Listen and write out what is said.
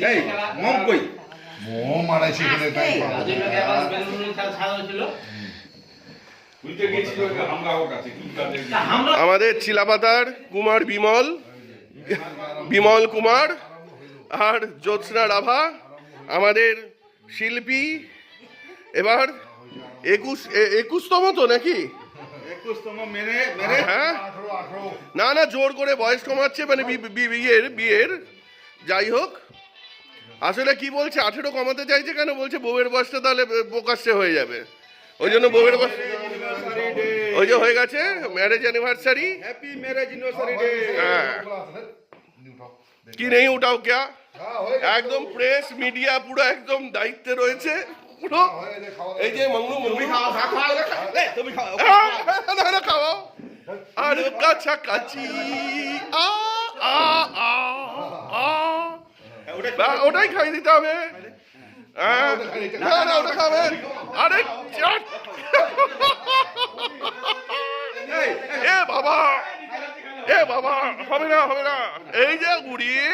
এই মম কই? মোম মারাই সেখানে তাই পাবো। আমাদের চিলাপাতার কুমার বিমল কুমার আর জ্যোৎস্না রাভা আমাদের শিল্পী। এবার 21তম তো নাকি? 21তম মেরে মেরে হ্যাঁ, 18 না না, জোর করে বয়স কমাচ্ছে, মানে বিয়ের যাই হোক। আসলে কি বলছে, 18 কমাতে চাইছে কেন? বলছে বউয়ের বয়সটা তাহলে প্রকাশ্যে হয়ে যাবে, ওই জন্য বউয়ের বয়স ওই যে হয়ে গেছে marriage anniversary. Happy marriage anniversary day. হ্যাঁ, কি নেই ওটাও ক্যা, একদম প্রেস মিডিয়া পুরো একদম দায়িত্বে রয়েছে পুরো। এই যে মংলু তুমি খাও তুমি খাও। না খাওয়াও আর কাছাকাছি ওটাই খাই দিতে হবে। না ওটা খাবেন। আরে এ বাবা হবে না। এই যে উড়িয়ে